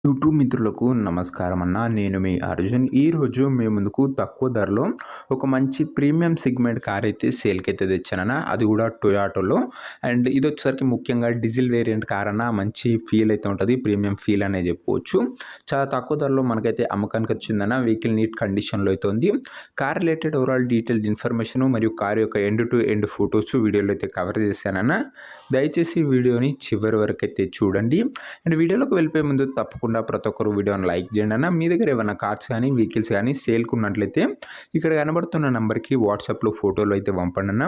YouTube మిత్రులకు నమస్కారం అన్న. నేను మీ అర్జున్. ఈరోజు మీ ముందుకు తక్కువ ధరలో ఒక మంచి ప్రీమియం సెగ్మెంట్ కార్ అయితే సేల్‌కైతే తెచ్చానన్న. అది కూడా టొయోటాలో. అండ్ ఇది వచ్చేసరికి ముఖ్యంగా డీజిల్ వేరియంట్ కార్ అన్న. మంచి ఫీల్ అయితే ఉంటది. ప్రీమియం ఫీల్ అనే చెప్పుకోవచ్చు. చాలా తక్కువ ధరలో మనకైతే అమ్మకానికి వచ్చిందన్న. వెహికల్ నీట్ కండిషన్‌లో అయితే ఉంది. Car related overall detailed information మరియు కార్ యొక్క ఎండ్ టు ఎండ్ ఫోటోస్ వీడియోలో అయితే కవర్ చేశానన్న. దయచేసి వీడియోని చివరి వరకు అయితే చూడండి. అండ్ వీడియోలోకి వెళ్ళిపోయే ముందు తప్పకుండా ప్రతి ఒక్కరు వీడియోని లైక్ చేయండి అన్న. మీ దగ్గర ఏమైనా కార్స్ కానీ వెహికల్స్ కానీ సేల్కి ఉన్నట్లయితే ఇక్కడ కనబడుతున్న నెంబర్కి వాట్సాప్లో ఫోటోలు అయితే పంపండి అన్న.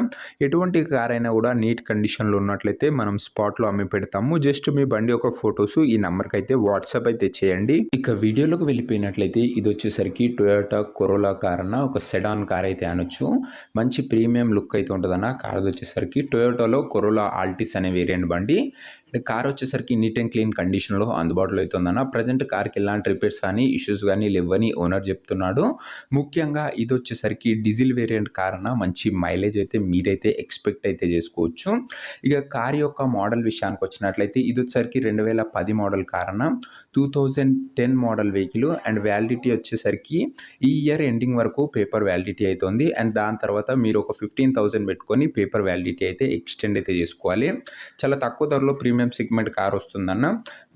ఎటువంటి కార్ అయినా కూడా నీట్ కండిషన్లో ఉన్నట్లయితే మనం స్పాట్లో అమ్మి పెడతాము. జస్ట్ మీ బండి యొక్క ఫొటోస్ ఈ నెంబర్కి అయితే వాట్సాప్ అయితే చేయండి. ఇక వీడియోలోకి వెళ్ళిపోయినట్లయితే ఇది వచ్చేసరికి టొయోటా కొరోలా కార్ అన్న. ఒక సెడాన్ కార్ అయితే అనొచ్చు. మంచి ప్రీమియం లుక్ అయితే ఉంటుందన్న. కార్ వచ్చేసరికి టొయోటాలో కొరోలా ఆల్టిస్ అనే వేరియంట్ బండి. కార్ వచ్చేసరికి నీట్ అండ్ క్లీన్ కండిషన్లో అందుబాటులో అయితే ఉందన్న. ప్రజెంట్ కార్కి ఎలాంటి రిపేర్స్ కానీ ఇష్యూస్ కానీ లేవని ఓనర్ చెప్తున్నాడు. ముఖ్యంగా ఇది వచ్చేసరికి డీజిల్ వేరియంట్ కార్ అన్న. మంచి మైలేజ్ అయితే మీరైతే ఎక్స్పెక్ట్ అయితే చేసుకోవచ్చు. ఇక కార్ యొక్క మోడల్ విషయానికి వచ్చినట్లయితే ఇది వచ్చేసరికి 2010 మోడల్ కార్ అన్న. 2010 మోడల్ వెహికల్ అండ్ వ్యాలిడిటీ వచ్చేసరికి ఈ ఇయర్ ఎండింగ్ వరకు పేపర్ వ్యాలిడిటీ అవుతుంది. అండ్ దాని తర్వాత మీరు ఒక 15,000 పెట్టుకొని పేపర్ వ్యాలిడిటీ అయితే ఎక్స్టెండ్ అయితే చేసుకోవాలి. చాలా తక్కువ ధరలో ప్రీమియం సెగ్మెంట్ కార్ వస్తుందన్న.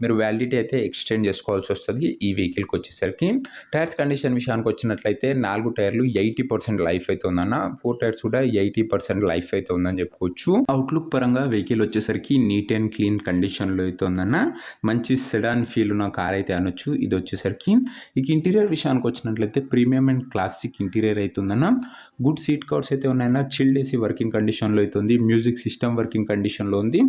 మీరు వ్యాలిడిటీ అయితే ఎక్స్టెండ్ చేసుకోవాల్సి వస్తుంది ఈ వెహికల్కి వచ్చేసరికి. టైర్స్ కండిషన్ విషయానికి వచ్చినట్లయితే 4 టైర్లు 80% లైఫ్ అయితే ఉందన్న. 4 టైర్స్ కూడా 80% లైఫ్ అయితే ఉందని చెప్పుకోవచ్చు. అవుట్లుక్ పరంగా వెహికల్ వచ్చేసరికి నీట్ అండ్ క్లీన్ కండిషన్లో అయితే ఉందన్న. మంచి సెడాన్ ఫీల్ ఉన్న కార్ అయితే అనొచ్చు ఇది వచ్చేసరికి. ఇక ఇంటీరియర్ విషయానికి వచ్చినట్లయితే ప్రీమియం అండ్ క్లాసిక్ ఇంటీరియర్ అయితే ఉందన్న. గుడ్ సీట్ కవర్స్ అయితే ఉన్నాయన్న. చిల్డ్ ఏసీ వర్కింగ్ కండిషన్లో అయితే ఉంది. మ్యూజిక్ సిస్టమ్ వర్కింగ్ కండిషన్లో ఉంది.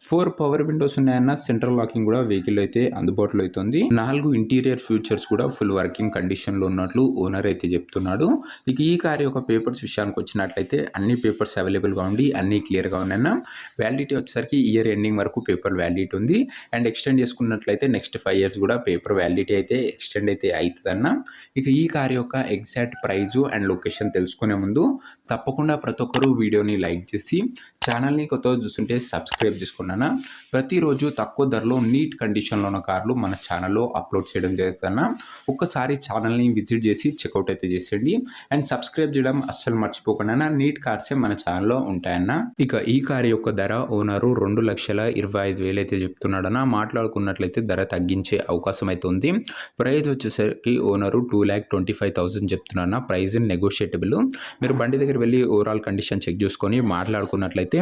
4 పవర్ విండోస్ ఉన్నాయన్న. సెంట్రల్ లాకింగ్ కూడా వెహికల్ అయితే అందుబాటులో అవుతుంది. 4 ఇంటీరియర్ ఫీచర్స్ కూడా ఫుల్ వర్కింగ్ కండిషన్లో ఉన్నట్లు ఓనర్ అయితే చెప్తున్నాడు. ఇక ఈ కార్ యొక్క పేపర్స్ విషయానికి వచ్చినట్లయితే అన్ని పేపర్స్ అవైలబుల్గా ఉండి అన్ని క్లియర్గా ఉన్నాయన్న. వ్యాలిడిటీ వచ్చేసరికి ఇయర్ ఎండింగ్ వరకు పేపర్ వ్యాలిడిటీ ఉంది. అండ్ ఎక్స్టెండ్ చేసుకున్నట్లయితే నెక్స్ట్ 5 ఇయర్స్ కూడా పేపర్ వ్యాలిడిటీ అయితే ఎక్స్టెండ్ అయితే అవుతుందన్న. ఇక ఈ కార్ యొక్క ఎగ్జాక్ట్ ప్రైజు అండ్ లొకేషన్ తెలుసుకునే ముందు తప్పకుండా ప్రతి ఒక్కరు వీడియోని లైక్ చేసి ఛానల్ని కొత్తగా చూస్తుంటే సబ్స్క్రైబ్ చేసుకున్నాను. ప్రతిరోజు తక్కువ ధరలో నీట్ కండిషన్లో ఉన్న కార్లు మన ఛానల్లో అప్లోడ్ చేయడం జరుగుతుందన్న. ఒక్కసారి ఛానల్ని విజిట్ చేసి చెక్అవుట్ అయితే చేసేయండి. అండ్ సబ్స్క్రైబ్ చేయడం అస్సలు మర్చిపోకుండా. నీట్ కార్సే మన ఛానల్లో ఉంటాయన్న. ఇక ఈ కార్ యొక్క ధర ఓనరు 2,25,000 అయితే చెప్తున్నాడన్న. మాట్లాడుకున్నట్లయితే ధర తగ్గించే అవకాశం అయితే ఉంది. ప్రైస్ వచ్చేసరికి ఓనరు 2,25,000 చెప్తున్నా. ప్రైస్ నెగోషియేటబుల్. మీరు బండి దగ్గర వెళ్ళి ఓవరాల్ కండిషన్ చెక్ చేసుకొని మాట్లాడుకున్నట్లయితే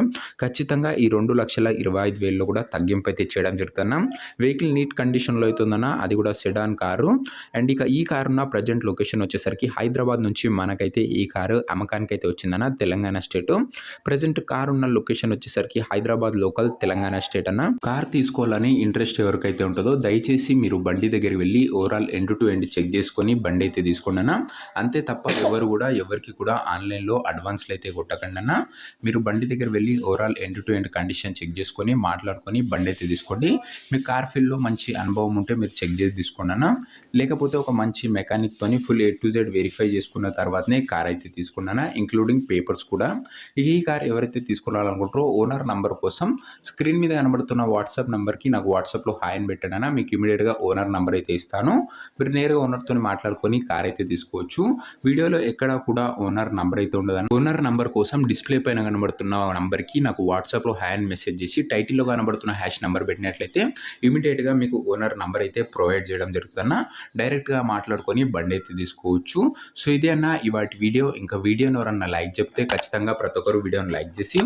ఖచ్చితంగా ఈ 2,25,000లో కూడా తగ్గింపు అయితే చేయడం జరుగుతుందన్న. వెహికల్ నీట్ కండిషన్లో అవుతుందన్న. అది కూడా సెడాన్ కారు. అండ్ ఇక ఈ కారు ఉన్న ప్రజెంట్ లొకేషన్ వచ్చేసరికి హైదరాబాద్ నుంచి మనకైతే ఈ కారు అమ్మకానికి అయితే వచ్చిందన్న. తెలంగాణ స్టేట్. ప్రజెంట్ కారు ఉన్న లొకేషన్ వచ్చేసరికి హైదరాబాద్ లోకల్ తెలంగాణ స్టేట్ అన్న. కార్ తీసుకోవాలని ఇంట్రెస్ట్ ఎవరికైతే ఉంటుందో దయచేసి మీరు బండి దగ్గరికి వెళ్ళి overall end to end check చేసుకొని బండి అయితే తీసుకోండి అన్న. అంతే తప్ప ఎవరికి కూడా ఆన్లైన్లో అడ్వాన్స్లు అయితే కొట్టకండి అన్న. మీరు బండి దగ్గర వెళ్ళి overall end to end condition check చేసుకొని మాట్లాడుకొని బండి అయితే తీసుకోండి. మీ కార్ ఫీల్డ్లో మంచి అనుభవం ఉంటే మీరు చెక్ చేసి తీసుకోండి అన్న. లేకపోతే ఒక మంచి మెకానిక్తోని full A to Z verify చేసుకున్న తర్వాతనే కార్ అయితే తీసుకున్నాను, ఇంక్లూడింగ్ పేపర్స్ కూడా. ఈ కార్ ఎవరైతే తీసుకోవాలనుకుంటారో ఓనర్ నంబర్ కోసం స్క్రీన్ మీద కనబడుతున్న వాట్సాప్ నెంబర్కి నాకు వాట్సాప్లో హాయ్ అని పెట్టాను. మీకు ఇమీడియట్గా ఓనర్ నెంబర్ అయితే ఇస్తాను. మీరు నేరుగా ఓనర్తో మాట్లాడుకొని కార్ అయితే తీసుకోవచ్చు. వీడియోలో ఎక్కడ కూడా ఓనర్ నంబర్ అయితే ఉండదు. ఓనర్ నంబర్ కోసం డిస్ప్లే పైన కనబడుతున్న నంబర్కి నాకు వాట్సాప్లో హాయ్ అని మెసేజ్ చేసి టైటిల్లో కనబడుతున్న హ్యాష్ నెంబర్ పెట్టినట్లయితే ఇమీడియట్గా మీకు ఓనర్ నెంబర్ అయితే ప్రొవైడ్ చేయడం జరుగుతుందన్న. డైరెక్ట్గా మాట్లాడుకొని బండి అయితే తీసుకోవచ్చు. సో ఇదే అన్న ఇవాటి వీడియో. ఇంకా వీడియోని ఎవరన్నా లైక్ చెప్తే ఖచ్చితంగా ప్రతి ఒక్కరు వీడియోని లైక్ చేసి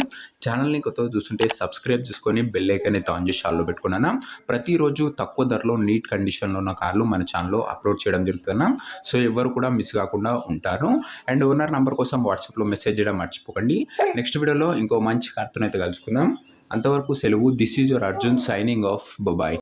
ఛానల్ని కొత్తగా చూస్తుంటే సబ్స్క్రైబ్ చేసుకొని బెల్ ఐకాన్ అయితే ఆన్ చేసి ఆల్లో పెట్టుకున్నాను. ప్రతిరోజు తక్కువ ధరలో నీట్ కండిషన్లో ఉన్న కార్లు మన ఛానల్లో అప్లోడ్ చేయడం జరుగుతుందన్న. సో ఎవరు కూడా మిస్ కాకుండా ఉంటారు. అండ్ ఓనర్ నెంబర్ కోసం వాట్సాప్లో మెసేజ్ చేయడం మర్చిపోకండి. నెక్స్ట్ వీడియోలో ఇంకో మంచి కార్తో అయితే కలుసుకుందాం. అంతవరకు సెలవు. This is your Arjun signing off. Bye.